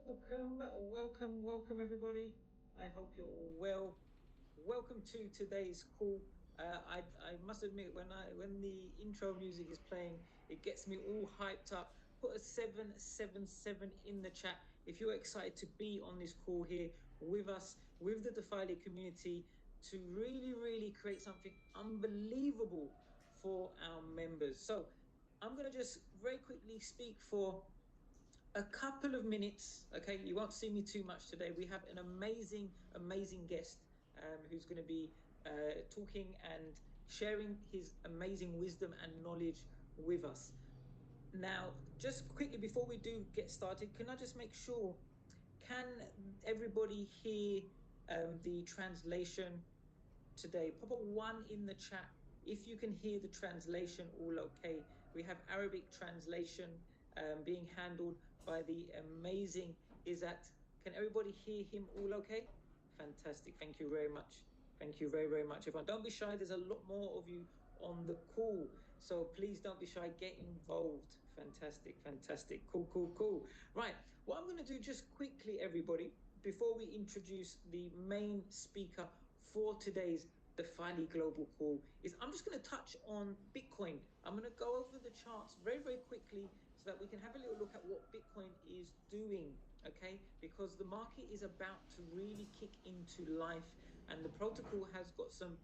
Welcome, everybody. I hope you're all well. Welcome to today's call. I must admit, when the intro music is playing, it gets me all hyped up. Put a 777 in the chat if you're excited to be on this call here with us, with the DeFily community, to really create something unbelievable for our members. So I'm going to just very quickly speak for a couple of minutes. Okay, you won't see me too much today. We have an amazing guest who's going to be talking and sharing his amazing wisdom and knowledge with us. Now, just quickly before we do get started, can I just make sure, can everybody hear the translation today? Pop a 1 in the chat if you can hear the translation all okay. We have Arabic translation being handled by the amazing Izzat. Can everybody hear him all okay? Fantastic. Thank you very much. Thank you very much, everyone. Don't be shy. There's a lot more of you on the call, so please don't be shy. Get involved. Fantastic. Cool. Right. What I'm going to do just quickly, everybody, before we introduce the main speaker for today's DeFily Global Call, is I'm just going to touch on Bitcoin. I'm going to go over the charts very quickly so that we can have a little look at what Bitcoin is doing, okay? Because the market is about to really kick into life, and the protocol has got some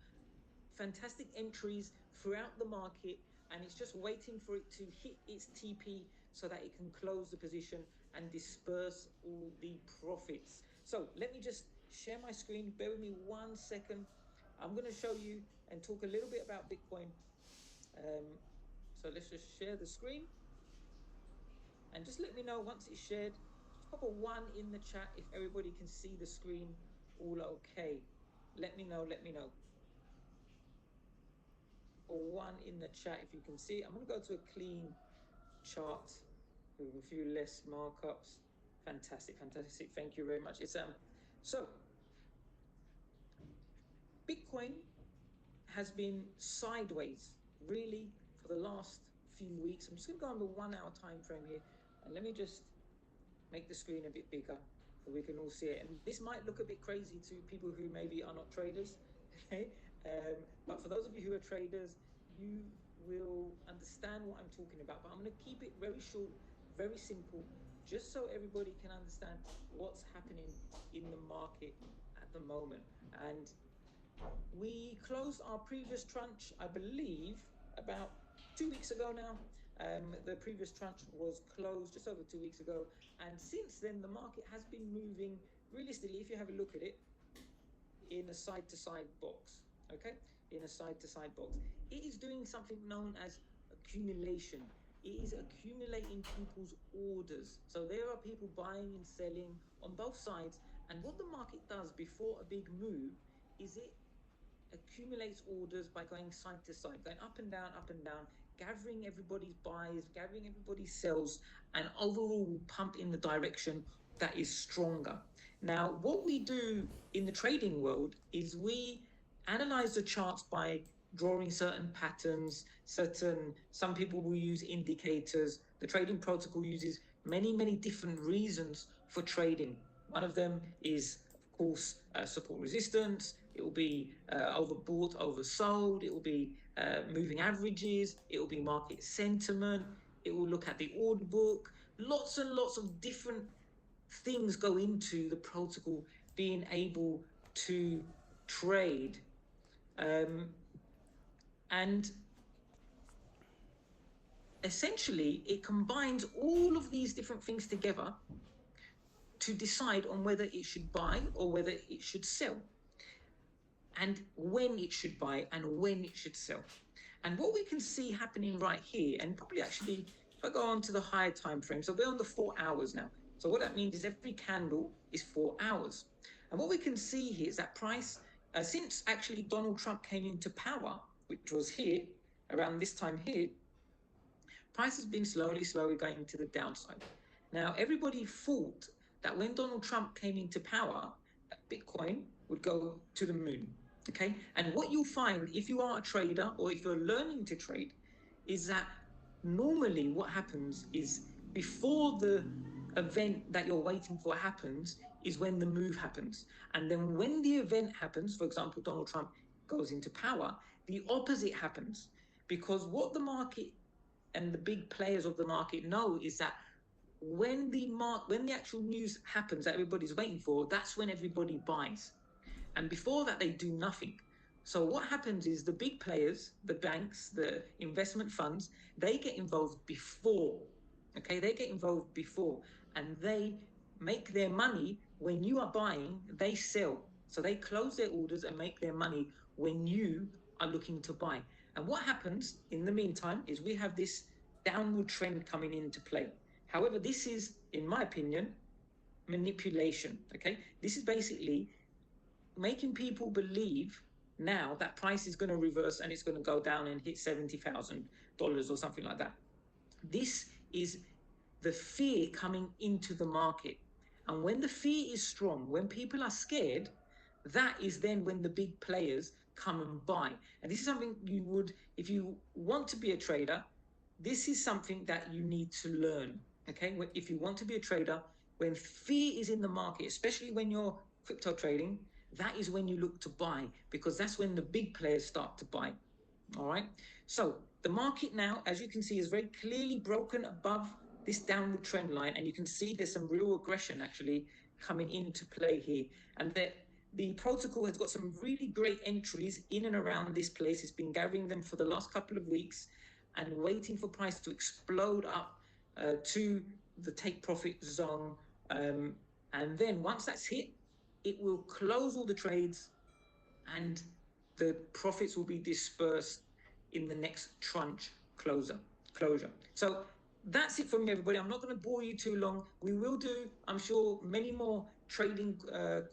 fantastic entries throughout the market, and it's just waiting for it to hit its TP so that it can close the position and disperse all the profits. So let me just share my screen. Bear with me 1 second. I'm going to show you and talk a little bit about Bitcoin. So let's just share the screen, and just let me know once it's shared. Just pop a 1 in the chat if everybody can see the screen all okay. Let me know. Or 1 in the chat if you can see. I'm going to go to a clean chart with a few less markups. Fantastic. Thank you very much. It's so Bitcoin has been sideways really for the last few weeks. I'm just going to go on the 1 hour time frame here, and let me just make the screen a bit bigger so we can all see it. And this might look a bit crazy to people who maybe are not traders, okay? But for those of you who are traders, you will understand what I'm talking about. But I'm going to keep it very short, very simple, just so everybody can understand what's happening in the market at the moment. And we closed our previous tranche, I believe, about 2 weeks ago now. The previous tranche was closed just over 2 weeks ago. And since then, the market has been moving realistically, if you have a look at it, in a side-to-side box, okay? In a side-to-side box. It is doing something known as accumulation. It is accumulating people's orders. So there are people buying and selling on both sides. And what the market does before a big move is it accumulates orders by going side to side, going up and down, gathering everybody's buys, gathering everybody's sells, and overall pump in the direction that is stronger. Now, what we do in the trading world is we analyze the charts by drawing certain patterns, some people will use indicators. The trading protocol uses many different reasons for trading. One of them is, of course, support resistance. It will be overbought, oversold. It will be moving averages. It will be market sentiment. It will look at the order book. Lots and lots of different things go into the protocol being able to trade. And essentially, it combines all of these different things together to decide on whether it should buy or whether it should sell, and when it should buy and when it should sell. And what we can see happening right here, and probably actually, if I go on to the higher time frame, so we're on the 4 hours now. So what that means is every candle is 4 hours. And what we can see here is that price, since actually Donald Trump came into power, which was here, around this time here, price has been slowly going to the downside. Now, everybody thought that when Donald Trump came into power, Bitcoin would go to the moon, okay? And what you'll find if you are a trader or if you're learning to trade is that normally what happens is before the event that you're waiting for happens is when the move happens. And then when the event happens, for example, Donald Trump goes into power, the opposite happens. Because what the market and the big players of the market know is that when the actual news happens that everybody's waiting for, that's when everybody buys. And before that, they do nothing. So what happens is the big players, the banks, the investment funds, they get involved before. Okay, they get involved before, and they make their money when you are buying. They sell, so they close their orders and make their money when you are looking to buy. And what happens in the meantime is we have this downward trend coming into play. However, this is, in my opinion, manipulation. Okay, this is basically making people believe now that price is going to reverse and it's going to go down and hit $70,000 or something like that. This is the fear coming into the market. And when the fear is strong, when people are scared, that is then when the big players come and buy. And this is something you would, if you want to be a trader, this is something that you need to learn. Okay, if you want to be a trader, when fear is in the market, especially when you're crypto trading, that is when you look to buy, because that's when the big players start to buy. All right. So the market now, as you can see, is very clearly broken above this downward trend line, and you can see there's some real aggression actually coming into play here, and that the protocol has got some really great entries in and around this place. It's been gathering them for the last couple of weeks and waiting for price to explode up to the take profit zone, and then once that's hit, it will close all the trades and the profits will be dispersed in the next tranche closure. So that's it from me, everybody. I'm not going to bore you too long. We will do, I'm sure, many more trading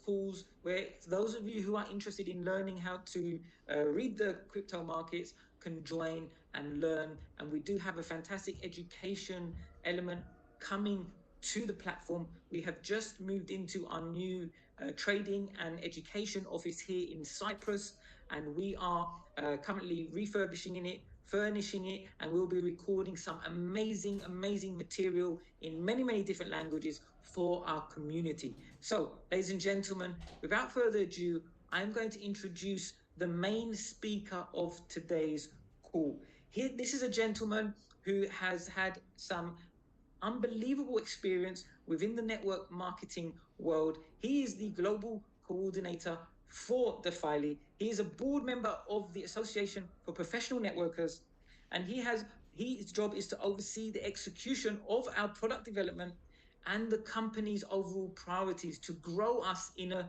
calls where those of you who are interested in learning how to read the crypto markets can join and learn. And we do have a fantastic education element coming to the platform. We have just moved into our new trading and education office here in Cyprus, and we are currently refurbishing in it, furnishing it, and we'll be recording some amazing material in many different languages for our community. So, ladies and gentlemen, without further ado, I'm going to introduce the main speaker of today's call. Here, this is a gentleman who has had some unbelievable experience within the network marketing world. He is the global coordinator for DeFily. He is a board member of the Association for Professional Networkers, and his job is to oversee the execution of our product development and the company's overall priorities to grow us in a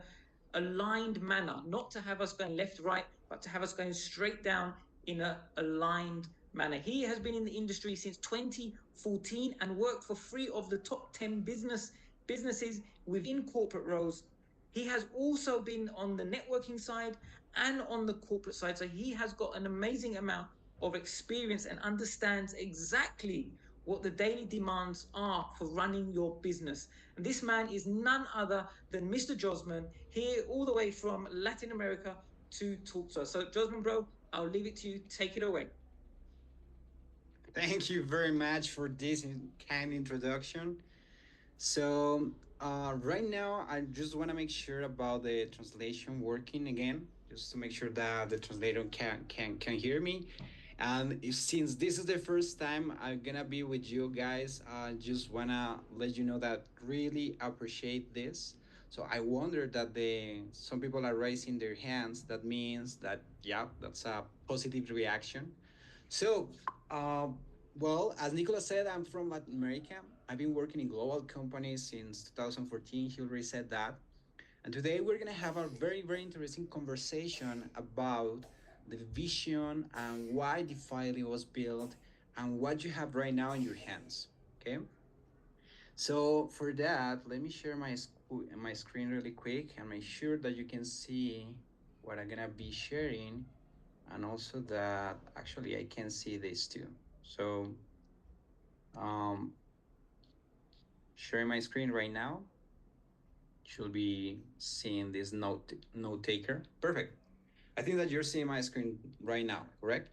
aligned manner, not to have us going left, right, but to have us going straight down in a aligned manner. He has been in the industry since 2014 and worked for 3 of the top 10 businesses within corporate roles. He has also been on the networking side and on the corporate side. So he has got an amazing amount of experience and understands exactly what the daily demands are for running your business. And this man is none other than Mr. Josman, here all the way from Latin America to talk to us. So Josman, bro, I'll leave it to you. Take it away. Thank you very much for this kind introduction. So, right now, I just want to make sure about the translation working again, just to make sure that the translator can hear me. And since this is the first time I'm gonna be with you guys, I just wanna let you know that really appreciate this. So I wonder that the some people are raising their hands. That means that yeah, that's a positive reaction. So, uh, well, as Nicolas said, I'm from Latin America. I've been working in global companies since 2014. He already said that. And today we're going to have a very interesting conversation about the vision and why DeFi was built and what you have right now in your hands. Okay. So for that, let me share my screen really quick and make sure that you can see what I'm going to be sharing, and also that actually I can see this too. So um, sharing my screen right now, should be seeing this note taker. Perfect. I think that you're seeing my screen right now, correct?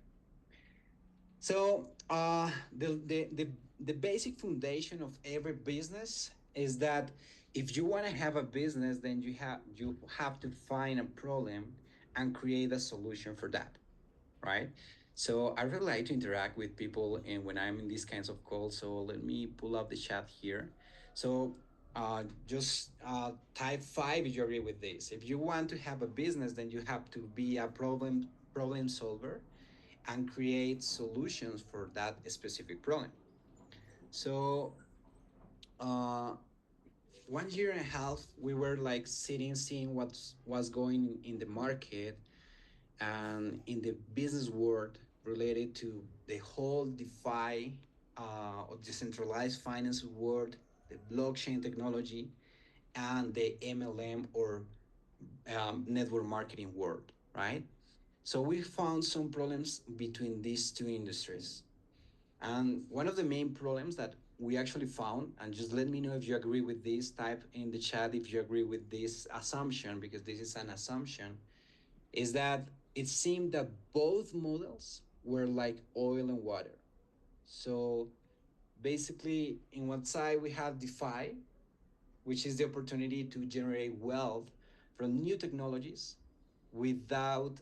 So the basic foundation of every business is that if you want to have a business, then you have to find a problem and create a solution for that, right? So I really like to interact with people, and when I'm in these kinds of calls, so let me pull up the chat here. So just type five if you agree with this. If you want to have a business, then you have to be a problem solver and create solutions for that specific problem. So uh, 1 year and a half, we were like sitting, seeing what's was going in the market and in the business world related to the whole DeFi or decentralized finance world, the blockchain technology, and the MLM or network marketing world, right? So we found some problems between these two industries. And one of the main problems that we actually found, and just let me know if you agree with this, type in the chat if you agree with this assumption, because this is an assumption, is that it seemed that both models were like oil and water. So basically, in one side, we have DeFi, which is the opportunity to generate wealth from new technologies without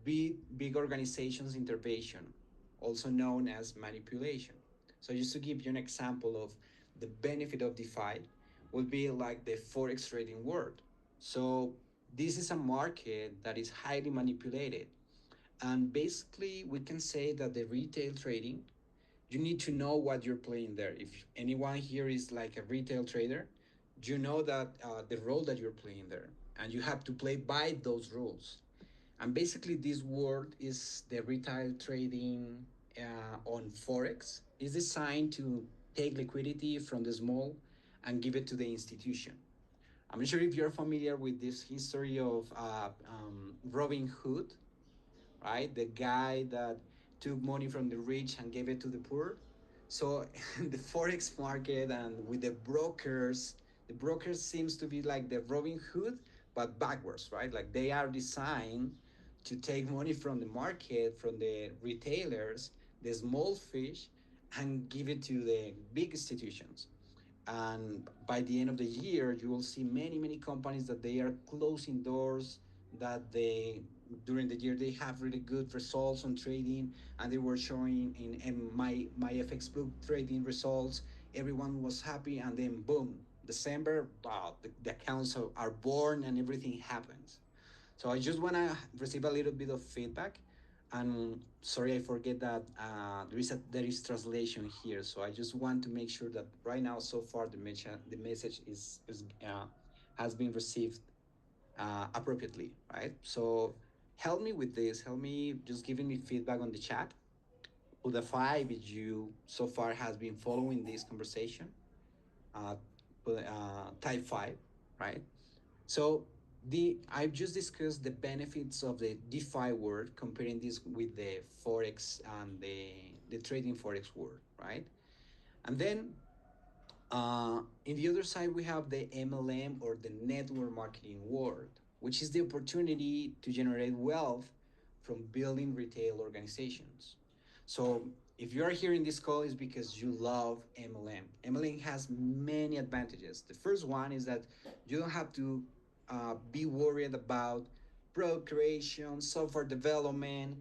big organizations' intervention, also known as manipulation. So, just to give you an example of the benefit of DeFi, would be like the forex trading world. So, this is a market that is highly manipulated. And basically, we can say that the retail trading, you need to know what you're playing there. If anyone here is like a retail trader, you know that the role that you're playing there, and you have to play by those rules. And basically, this world is the retail trading on forex is designed to take liquidity from the small and give it to the institution. I'm not sure if you're familiar with this history of Robin Hood, right? The guy that took money from the rich and gave it to the poor. So the forex market and with the brokers seems to be like the Robin Hood, but backwards, right? Like they are designed to take money from the market, from the retailers, the small fish, and give it to the big institutions. And by the end of the year, you will see many companies that they are closing doors, that they during the year they have really good results on trading, and they were showing in my FX book trading results. Everyone was happy, and then boom, December, wow, the accounts are born and everything happens. So I just want to receive a little bit of feedback. And sorry, I forget that there is translation here. So I just want to make sure that right now, so far, the message is has been received appropriately, right? So help me with this. Help me just giving me feedback on the chat. Who the five if you so far has been following this conversation. Uh, type five, right? So the I've just discussed the benefits of the DeFi world, comparing this with the forex and the trading forex world, right? And then in the other side, we have the MLM or the network marketing world, which is the opportunity to generate wealth from building retail organizations. So if you are hearing this call, is because you love MLM. MLM has many advantages. The first one is that you don't have to be worried about product creation, software development,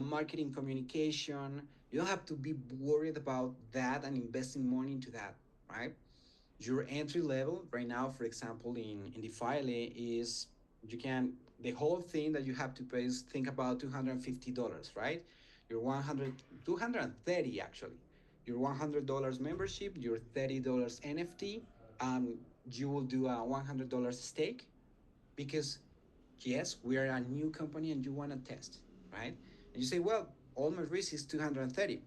marketing communication. You don't have to be worried about that and investing money into that, right? Your entry level right now, for example, in DeFily is you can the whole thing that you have to pay is think about $250, right? Your 230 actually. Your $100 membership, your $30 NFT, you will do a $100 stake because yes, we are a new company and you want to test, right? And you say, well, all my risk is 230.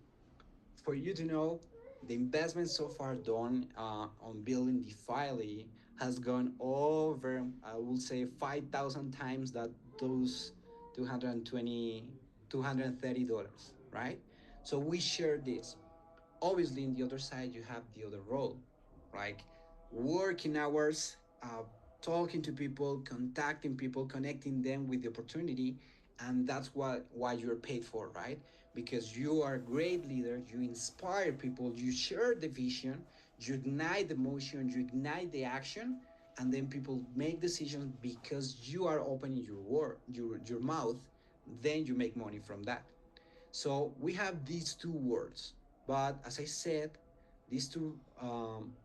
For you to know, the investment so far done on building DeFi has gone over, I will say, 5,000 times that those 220, $230, right? So we share this. Obviously, in the other side, you have the other role, like working hours, talking to people, contacting people, connecting them with the opportunity, and that's what why you're paid for, right? Because you are a great leader, you inspire people, you share the vision, You ignite the motion, you ignite the action, and then people make decisions because you are opening your mouth. Then you make money from that. So we have these two words, but as I said, these two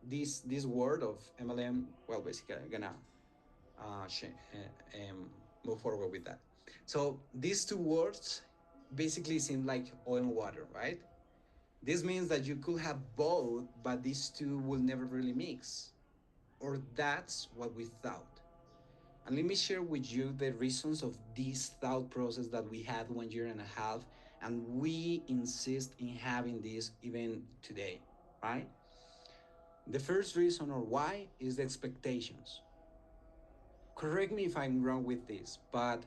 this word of MLM, well, basically I'm gonna move forward with that. So these two words basically seem like oil and water, right? This means that you could have both, but these two will never really mix. Or that's what we thought. And let me share with you the reasons of this thought process that we had 1 year and a half, and we insist in having this even today, right? The first reason or why is the expectations. Correct me if I'm wrong with this, but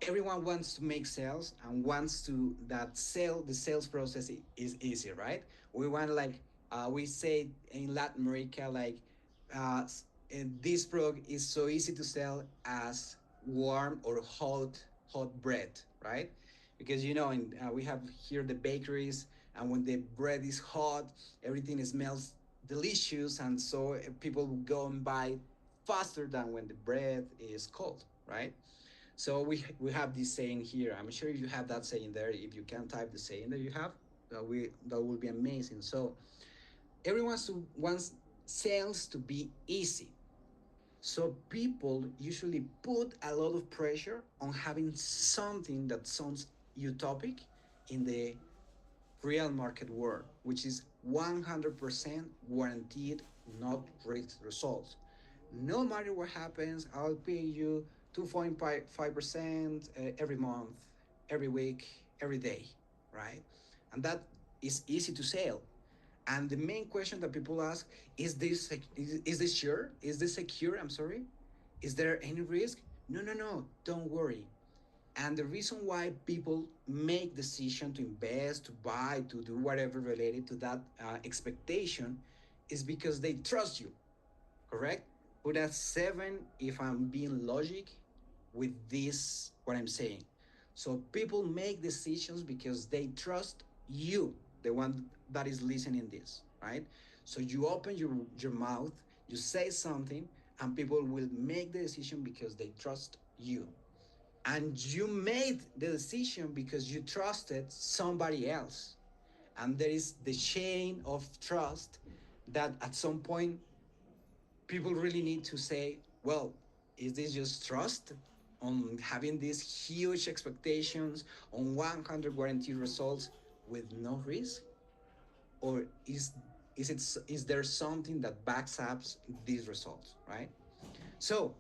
everyone wants to make sales and wants to that sell the sales process is easy, right? We want like we say in Latin America like and this product is so easy to sell as warm or hot bread, right? Because we have here the bakeries, and when the bread is hot, everything smells delicious, and so people go and buy faster than when the bread is cold, right? So we have this saying here. I'm sure you have that saying there. If you can type the saying that you have, that will be amazing. So everyone wants sales to be easy. So people usually put a lot of pressure on having something that sounds utopic in the real market world, which is 100% guaranteed not risk results. No matter what happens, I'll pay you 2.5% every month, every week, every day, right? And that is easy to sell. And the main question that people ask is this sure? Is this secure? I'm sorry. Is there any risk? No, no, no. Don't worry. And the reason why people make decision to invest, to buy, to do whatever related to that expectation is because they trust you, correct? Put a 7 if I'm being logic with this what I'm saying. So people make decisions because they trust you, the one that is listening this, right? So you open your mouth, you say something, and people will make the decision because they trust you. And you made the decision because you trusted somebody else. And there is the chain of trust that at some point people really need to say, well, is this just trust on having these huge expectations on 100 guaranteed results with no risk? Or is there something that backs up these results, right? So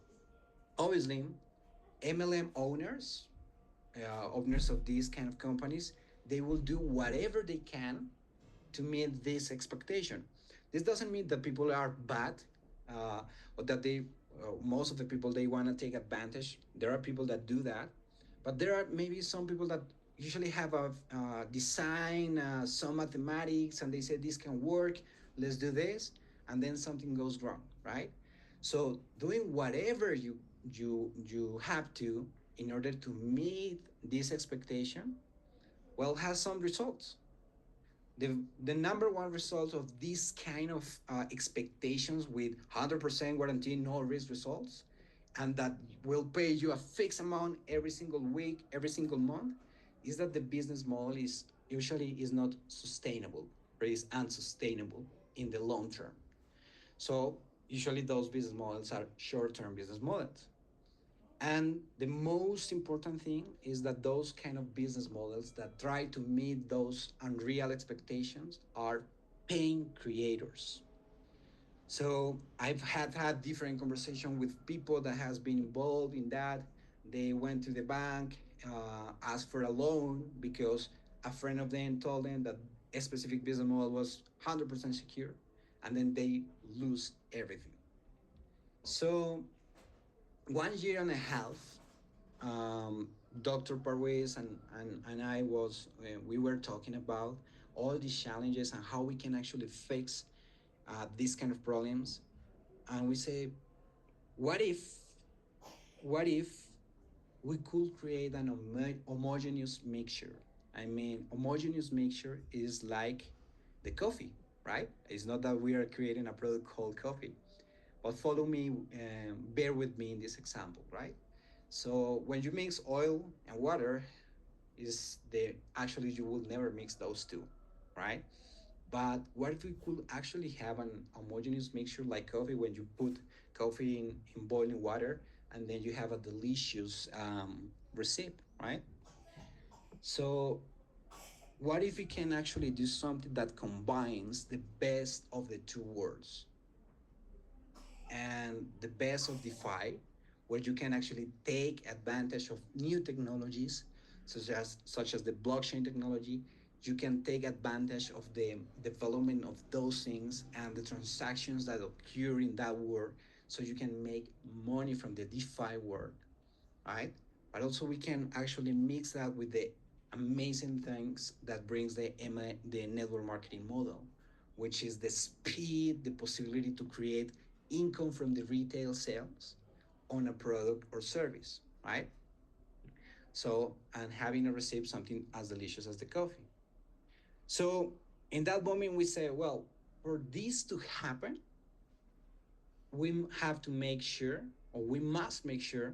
obviously, MLM owners of these kind of companies, they will do whatever they can to meet this expectation. This doesn't mean that people are bad, or that most of the people they want to take advantage. There are people that do that, but there are maybe some people that usually have a design, some mathematics, and they say this can work. Let's do this, and then something goes wrong, right? So doing whatever you have to in order to meet this expectation, well, has some results. The number one result of this kind of expectations with 100% guarantee no risk results, and that will pay you a fixed amount every single week, every single month, is that the business model is usually is not sustainable, or is unsustainable in the long term. So usually those business models are short-term business models. And the most important thing is that those kind of business models that try to meet those unreal expectations are pain creators. So I've had different conversation with people that has been involved in that. They went to the bank, asked for a loan because a friend of them told them that a specific business model was 100% secure, and then they lose everything. So 1 year and a half, Dr. Parwez and I we were talking about all these challenges and how we can actually fix these kind of problems. And we say, what if what if we could create an homogeneous mixture? I mean, homogeneous mixture is like the coffee, right? It's not that we are creating a product called coffee, but follow me, bear with me in this example, right? So when you mix oil and water, is the actually you will never mix those two, right? But what if we could actually have an homogeneous mixture like coffee when you put coffee in boiling water and then you have a delicious recipe, right? So what if we can actually do something that combines the best of the two worlds and the best of DeFi, where you can actually take advantage of new technologies, such as the blockchain technology. You can take advantage of the development of those things and the transactions that occur in that world, so you can make money from the DeFi world, right? But also we can actually mix that with the amazing things that brings the network marketing model, which is the speed, the possibility to create income from the retail sales on a product or service, right? So, and having a receipt something as delicious as the coffee. So, in that moment, we say, well, for this to happen, we have to make sure, or we must make sure,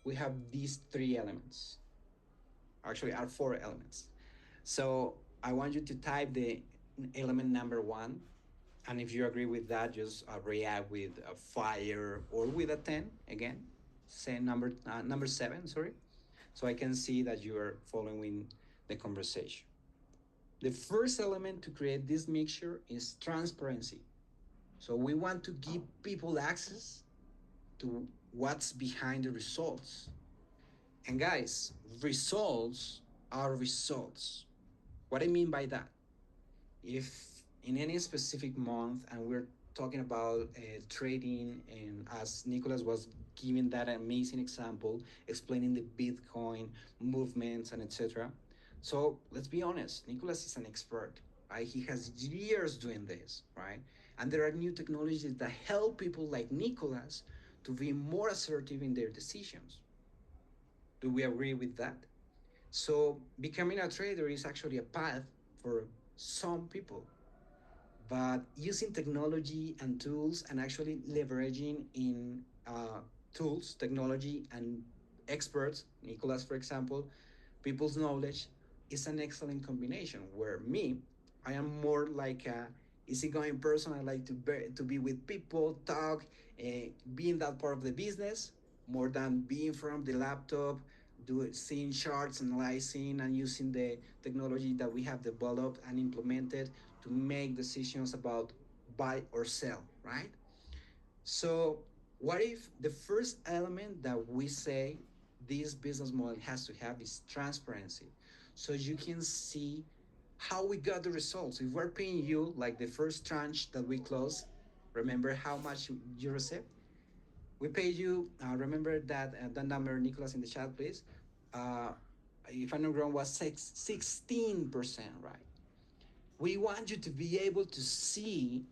we have these three elements. Actually, are four elements. So I want you to type the element number one, and if you agree with that, just react with a fire or with a 10 again. Say number seven. Sorry, so I can see that you are following the conversation. The first element to create this mixture is transparency. So we want to give people access to what's behind the results. And guys, results are results. What I mean by that, if in any specific month, and we're talking about trading, and as Nicholas was giving that amazing example, explaining the Bitcoin movements and etc. So let's be honest, Nicholas is an expert, right? He has years doing this, right? And there are new technologies that help people like Nicholas to be more assertive in their decisions. Do we agree with that? So becoming a trader is actually a path for some people, but using technology and tools and actually leveraging in tools, technology, and experts, Nicholas, for example, people's knowledge is an excellent combination. Where me, I am more like a easygoing person. I like to be with people, talk, be in that part of the business more than being from the laptop, seeing charts, analyzing, and using the technology that we have developed and implemented to make decisions about buy or sell, right? So, what if the first element that we say this business model has to have is transparency? So you can see how we got the results. If we're paying you like the first tranche that we close, remember how much you received? We paid you, remember that number, Nicholas, in the chat, please. Uh, if I'm not wrong, was 16%, right? We want you to be able to see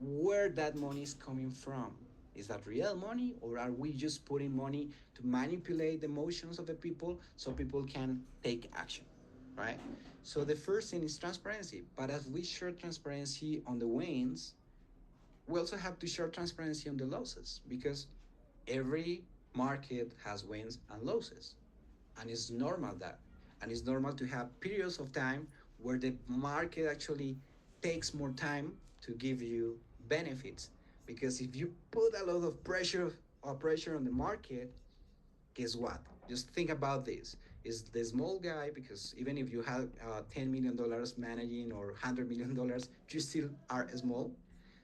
where that money is coming from. Is that real money, or are we just putting money to manipulate the emotions of the people so people can take action, right? So the first thing is transparency. But as we share transparency on the wins, we also have to share transparency on the losses, because every market has wins and losses, and it's normal that, and it's normal to have periods of time where the market actually takes more time to give you benefits, because if you put a lot of pressure on the market, guess what? Just think about this. Is the small guy, because even if you have $10 million managing or $100 million, you still are small.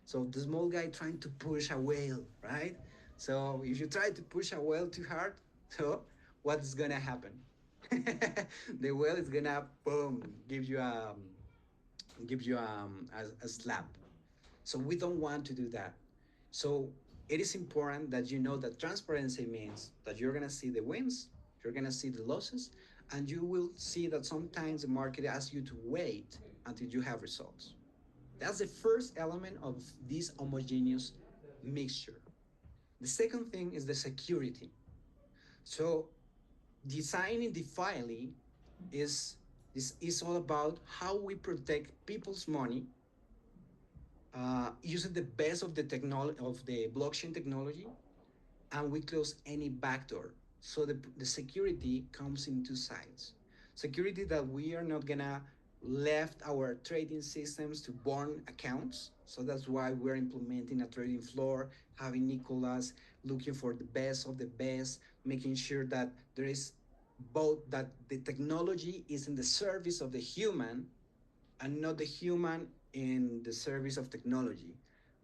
So the small guy trying to push a whale, right? So if you try to push a whale too hard, so what's gonna happen? The whale is gonna boom give you a slap. So we don't want to do that. So it is important that you know that transparency means that you're gonna see the wins, you're gonna see the losses, and you will see that sometimes the market asks you to wait until you have results. That's the first element of this homogeneous mixture. The second thing is the security. So designing DeFily is all about how we protect people's money using the best of the technology of the blockchain technology, and we close any backdoor. So the security comes in two sides. Security that we are not gonna left our trading systems to burn accounts. So that's why we're implementing a trading floor, having Nicolas looking for the best of the best, making sure that there is both that the technology is in the service of the human and not the human in the service of technology.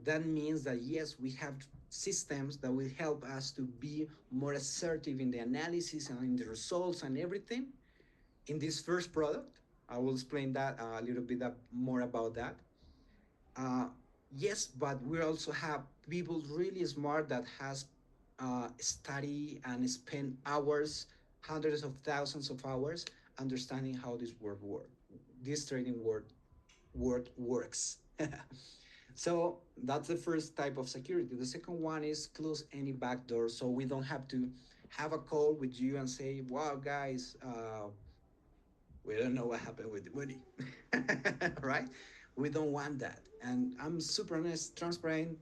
That means that yes, we have systems that will help us to be more assertive in the analysis and in the results and everything. In this first product, I will explain that a little bit more about that. Uh, yes, but we also have people really smart that has study and spend hours, hundreds of thousands of hours, understanding how this trading world works. So that's the first type of security. The second one is close any backdoor, so we don't have to have a call with you and say, "Wow, guys, we don't know what happened with the money," right? We don't want that. And I'm super honest, transparent,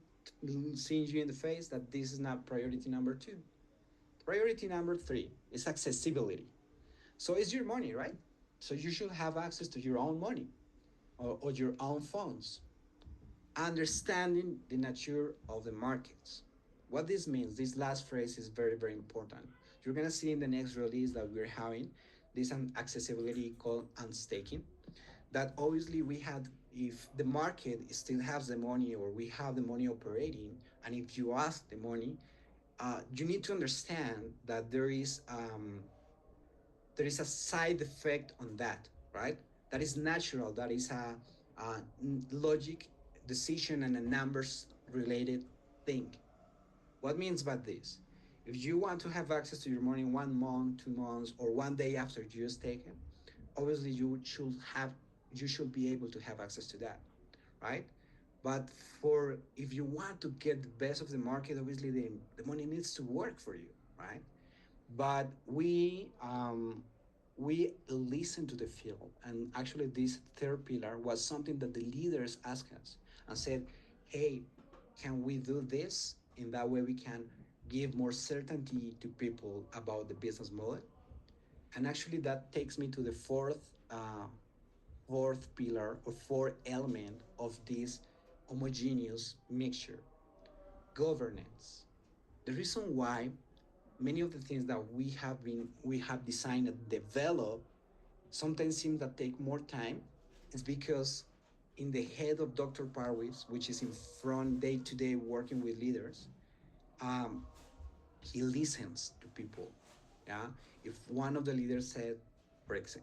seeing you in the face that this is not priority number two. Priority number three is accessibility. So it's your money, right? So you should have access to your own money or your own funds. Understanding the nature of the markets. What this means, this last phrase is very, very important. You're gonna see in the next release that we're having this accessibility called unstaking. That obviously we had, if the market still has the money or we have the money operating, and if you ask the money, you need to understand that there is a side effect on that, right? That is natural. That is a logic decision and a numbers related thing. What means by this? If you want to have access to your money 1 month, 2 months, or one day after you stake it, obviously you should be able to have access to that, right? But for if you want to get the best of the market, obviously the money needs to work for you, right? But we listen to the field, and actually this third pillar was something that the leaders asked us and said, hey, can we do this? In that way we can give more certainty to people about the business model. And actually that takes me to the fourth pillar or fourth element of this homogeneous mixture: governance. The reason why many of the things that we have designed and developed sometimes seem that take more time is because in the head of Dr. Parwis, which is in front day to day working with leaders, um, he listens to people. Yeah, if one of the leaders said,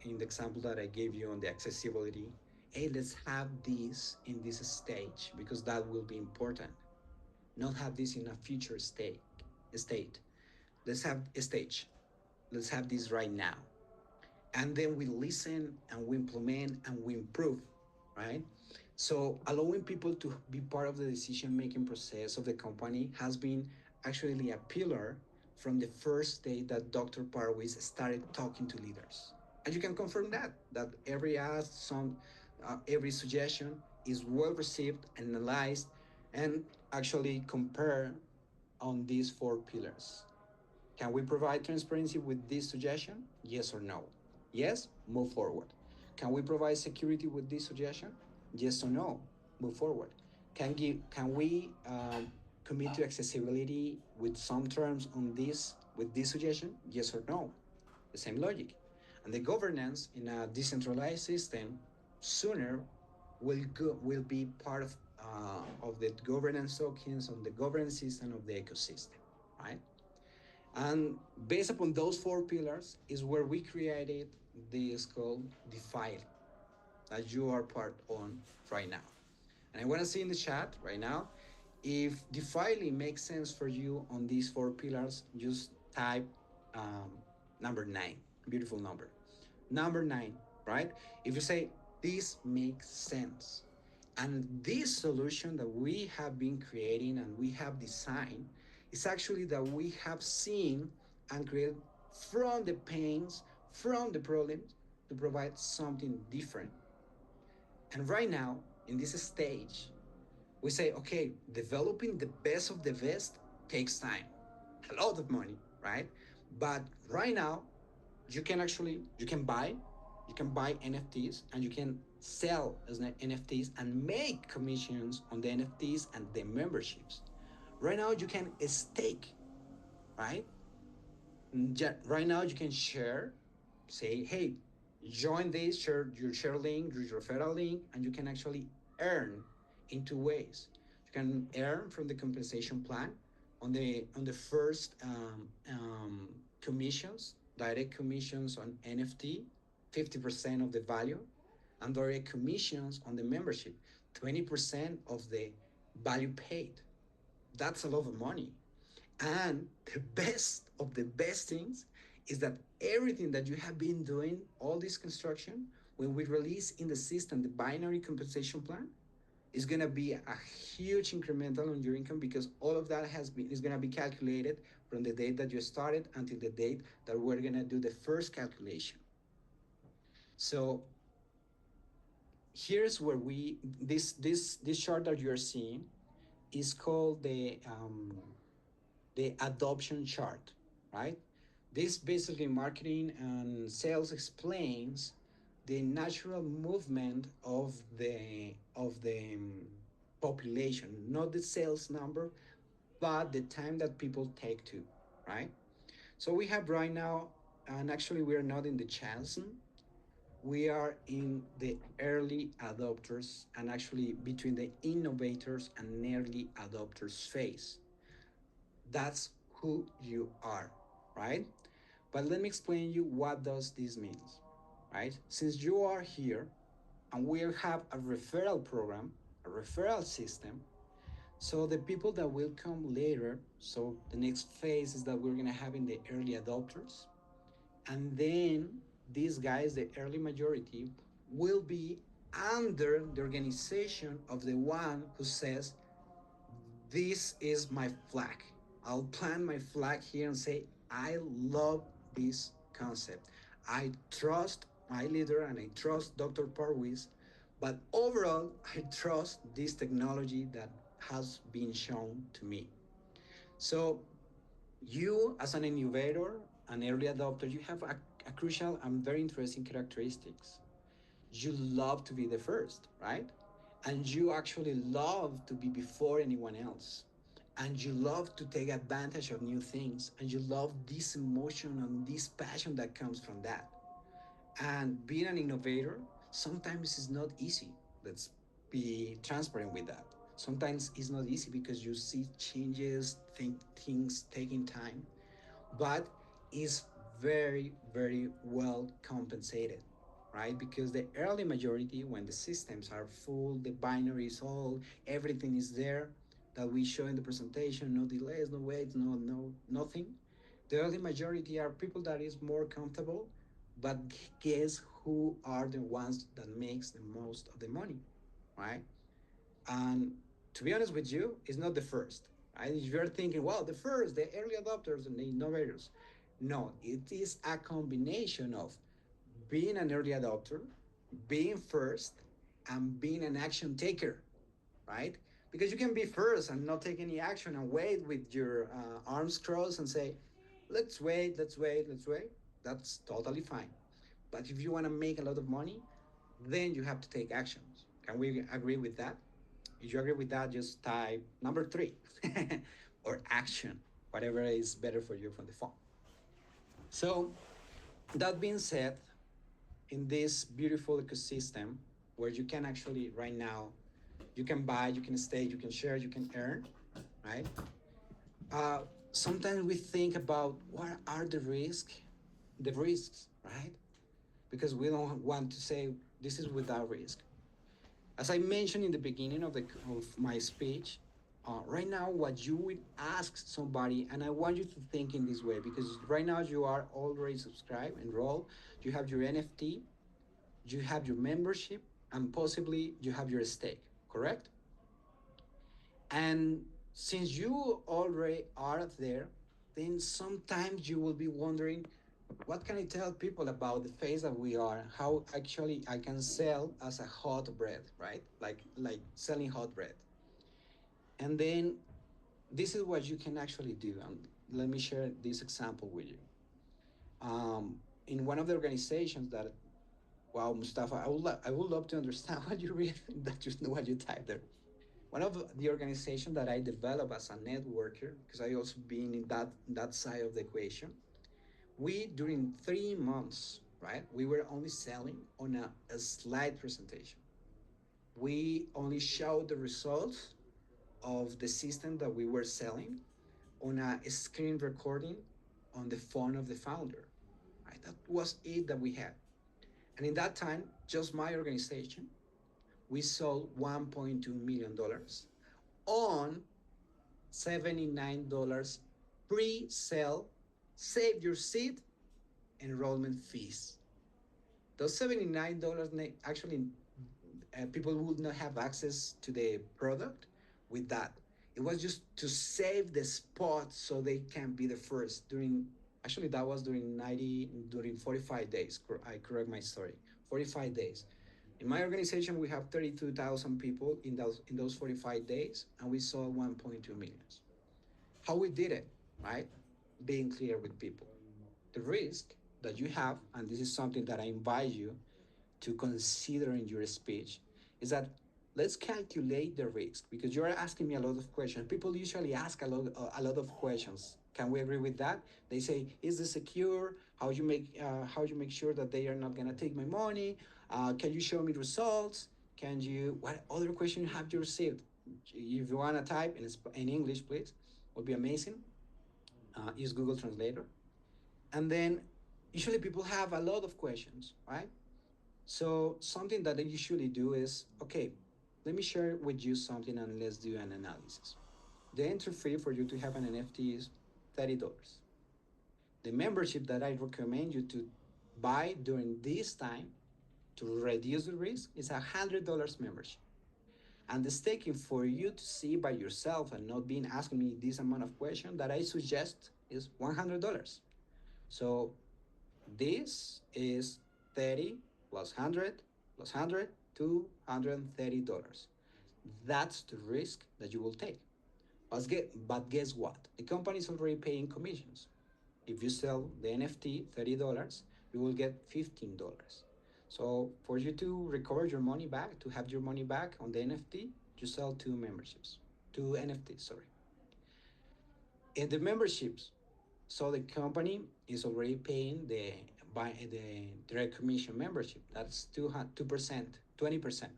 in the example that I gave you on the accessibility, hey, let's have this in this stage because that will be important. Not have this in a future state. Let's have a stage. Let's have this right now. And then we listen and we implement and we improve, right? So allowing people to be part of the decision making process of the company has been actually a pillar from the first day that Dr. Parwis started talking to leaders. And you can confirm that every ask, every suggestion is well received, analyzed, and actually compared on these four pillars. Can we provide transparency with this suggestion? Yes or no? Yes, move forward. Can we provide security with this suggestion? Yes or no? Move forward. Can we commit to accessibility with some terms on this with this suggestion? Yes or no? The same logic. And the governance in a decentralized system sooner will be part of the governance tokens on the governance system of the ecosystem, right? And based upon those four pillars is where we created this called DeFily that you are part on right now. And I want to see in the chat right now if DeFily makes sense for you on these four pillars. Just type um, number 9. Beautiful number. Number 9, right? If you say this makes sense, and this solution that we have been creating and we have designed is actually that we have seen and created from the pains, from the problems, to provide something different. And right now, in this stage, We say, okay, developing the best of the best takes time, a lot of money, right? But right now, you can buy NFTs and you can sell as NFTs and make commissions on the NFTs and the memberships. Right now, you can stake, right? Right now you can share, say, hey, join this, share your share link, your referral link, and you can actually earn in two ways. You can earn from the compensation plan on the first commissions, direct commissions on NFT, 50% of the value, and direct commissions on the membership, 20% of the value paid. That's a lot of money. And the best of the best things is that everything that you have been doing, all this construction, when we release in the system the binary compensation plan, is gonna be a huge incremental on your income because all of that has been is gonna be calculated from the date that you started until the date that we're gonna do the first calculation. So here's where we this chart that you're seeing is called the adoption chart, right? This basically marketing and sales explains the natural movement of the population, not the sales number, but the time that people take to, right? So we have right now, and actually we are not in the chasm, we are in the early adopters and actually between the innovators and early adopters phase. That's who you are, right? But let me explain you what does this means, right? Since you are here and we have a referral program, a referral system, so the people that will come later, so the next phase is that we're gonna have in the early adopters, and then these guys, the early majority, will be under the organization of the one who says, this is my flag. I'll plant my flag here and say, I love this concept. I trust my leader and I trust Dr. Parwiz, but overall, I trust this technology that has been shown to me. So, you as an innovator, an early adopter, you have a crucial and very interesting characteristics. You love to be the first, right? And you actually love to be before anyone else. And you love to take advantage of new things. And you love this emotion and this passion that comes from that. And being an innovator sometimes is not easy. Let's be transparent with that. Sometimes it's not easy because you see changes, think things taking time, but is very, very well compensated, right? Because the early majority, when the systems are full, the binary is all, everything is there that we show in the presentation, no delays, no waits, nothing. The early majority are people that is more comfortable, but guess who are the ones that makes the most of the money, right? And to be honest with you, it's not the first. Right? If you're thinking, well, the first, the early adopters and the innovators. No, it is a combination of being an early adopter, being first, and being an action taker, right? Because you can be first and not take any action and wait with your arms crossed and say, let's wait, let's wait, let's wait. That's totally fine. But if you want to make a lot of money, then you have to take actions. Can we agree with that? If you agree with that, just type number three or action, whatever is better for you from the phone. So, that being said, in this beautiful ecosystem where you can actually, right now, you can buy, you can stay, you can share, you can earn, right? Uh, Sometimes we think about what are the risks, right? Because we don't want to say this is without risk. As I mentioned in the beginning of my speech, right now, what you would ask somebody, and I want you to think in this way because right now you are already subscribed, enrolled, you have your NFT, you have your membership, and possibly you have your stake, correct? And since you already are there, then sometimes you will be wondering, what can I tell people about the phase that we are? How actually I can sell as a hot bread, right? Like selling hot bread. And then this is what you can actually do. And let me share this example with you. In one of the organizations that, wow, Mustafa, I would love to understand what you read, that you know what you type there. One of the organization that I developed as a networker, because I also been in that side of the equation, we during 3 months, right, we were only selling on a slide presentation. We only showed the results of the system that we were selling on a screen recording on the phone of the founder. Right? That was it that we had. And in that time, just my organization, we sold $1.2 million on $79 pre-sale, save your seat enrollment fees. Those $79 actually, people would not have access to the product with that. It was just to save the spot so they can be the first during. Actually, that was during 45 days. I correct my story. 45 days. In my organization, we have 32,000 people in those 45 days, and we sold 1.2 million. How we did it, right? Being clear with people. The risk that you have, and this is something that I invite you to consider in your speech, is that let's calculate the risk, because you're asking me a lot of questions. People usually ask a lot of questions. Can we agree with that? They say, "Is this secure? How you make sure that they are not gonna take my money? Can you show me results? Can you what other question have you received? If you wanna type in English, please, would be amazing. Use Google Translator, and then usually people have a lot of questions, right? So something that I usually do is, okay, let me share with you something and let's do an analysis. The entry fee for you to have an NFT is $30. The membership that I recommend you to buy during this time to reduce the risk is $100 membership. And the staking for you to see by yourself and not being asking me this amount of question that I suggest is $100. So this is 30 plus 100 plus 100, $230. That's the risk that you will take. But guess what? The company is already paying commissions. If you sell the NFT $30, you will get $15. So for you to recover your money back, to have your money back on the NFT, you sell two memberships, two NFTs, sorry. In the memberships, so the company is already paying the direct commission membership. That's 2%, 20%.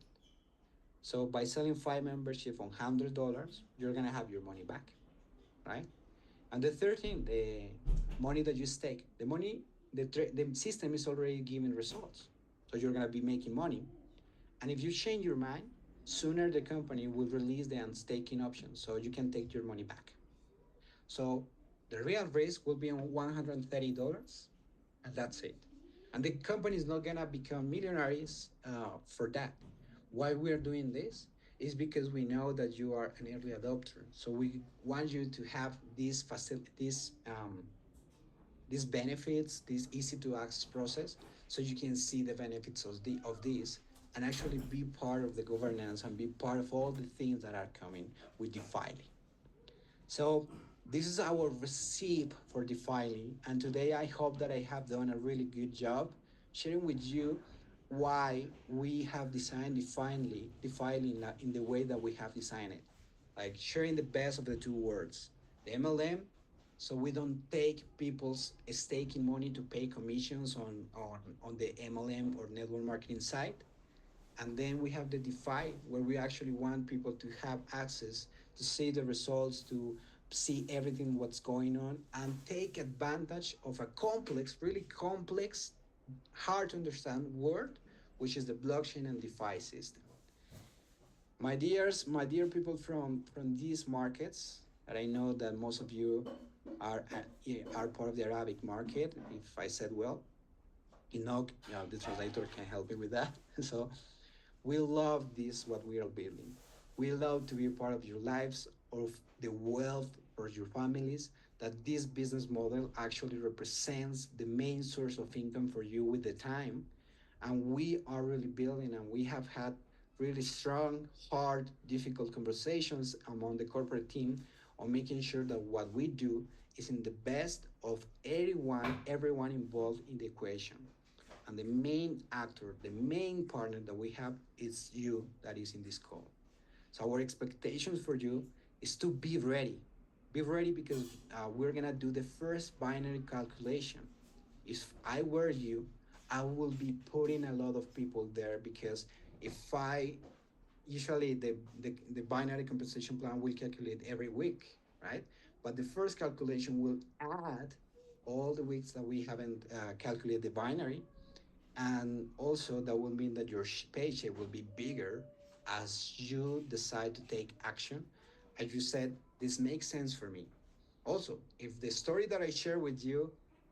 So by selling five membership on $100, you're gonna have your money back, right? And the third thing, the money that you stake, the system is already giving results. So you're gonna be making money. And if you change your mind, sooner the company will release the unstaking option, so you can take your money back. So the real risk will be on $130, and that's it. And the company is not gonna become millionaires for that. Why we are doing this is because we know that you are an early adopter. So we want you to have these benefits, this easy to access process, so you can see the benefits of this and actually be part of the governance and be part of all the things that are coming with DeFily. So this is our receipt for DeFily, and today I hope that I have done a really good job sharing with you why we have designed DeFily in the way that we have designed it, like sharing the best of the two worlds, the MLM, so we don't take people's staking money to pay commissions on the MLM or network marketing side, and then we have the DeFi, where we actually want people to have access to see the results, to see everything what's going on, and take advantage of a complex, really complex, hard to understand word, which is the blockchain and DeFi system. My dear people from these markets, and I know that most of you are part of the Arabic market. If I said well, Enoch, the translator can help me with that. So we love this, what we are building. We love to be part of your lives, of the wealth for your families, that this business model actually represents the main source of income for you with the time. And we are really building, and we have had really strong, hard, difficult conversations among the corporate team on making sure that what we do is in the best of everyone involved in the equation. And the main actor, the main partner that we have is you that is in this call. So our expectations for you is to be ready. Be ready because we're gonna do the first binary calculation. If I were you, I will be putting a lot of people there because if I usually the binary compensation plan will calculate every week, right? But the first calculation will add all the weeks that we haven't calculated the binary, and also that will mean that your paycheck will be bigger as you decide to take action. As you said, this makes sense for me. Also, if the story that I share with you,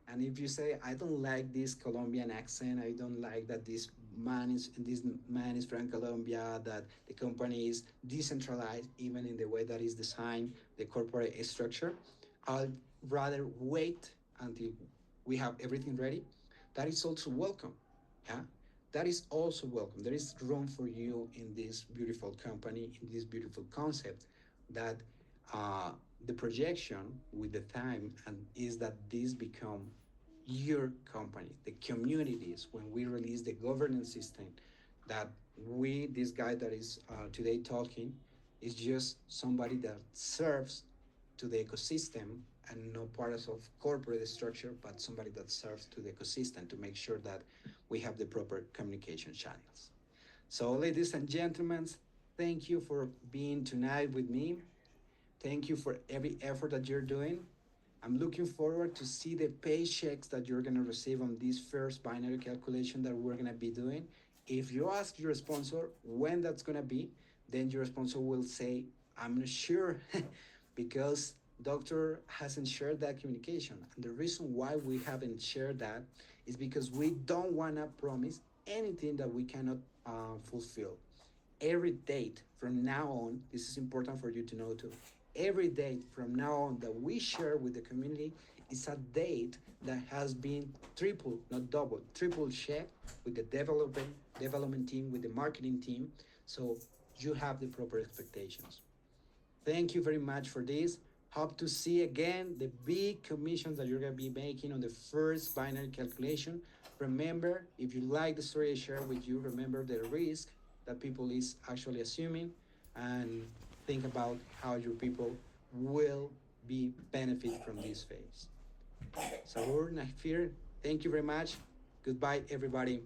and if you say I don't like this Colombian accent, I don't like that this man is from Colombia, that the company is decentralized, even in the way that is designed, the corporate structure, I'll rather wait until we have everything ready. That is also welcome. Yeah, that is also welcome. There is room for you in this beautiful company, in this beautiful concept that uh, the projection with the time and is that this become your company, the communities, when we release the governance system, that we, this guy that is today talking, is just somebody that serves to the ecosystem and not part of corporate structure, but somebody that serves to the ecosystem to make sure that we have the proper communication channels. So, ladies and gentlemen, thank you for being tonight with me. Thank you for every effort that you're doing. I'm looking forward to see the paychecks that you're gonna receive on this first binary calculation that we're gonna be doing. If you ask your sponsor when that's gonna be, then your sponsor will say, "I'm not sure," because doctor hasn't shared that communication. And the reason why we haven't shared that is because we don't wanna promise anything that we cannot fulfill. Every date from now on, this is important for you to know too. Every date from now on that we share with the community is a date that has been triple, not double, triple checked with the development team, with the marketing team. So you have the proper expectations. Thank you very much for this. Hope to see again the big commissions that you're going to be making on the first binary calculation. Remember, if you like the story I share with you, remember the risk that people is actually assuming, and think about how your people will be benefit from this phase. So we're not fear. Thank you very much. Goodbye, everybody.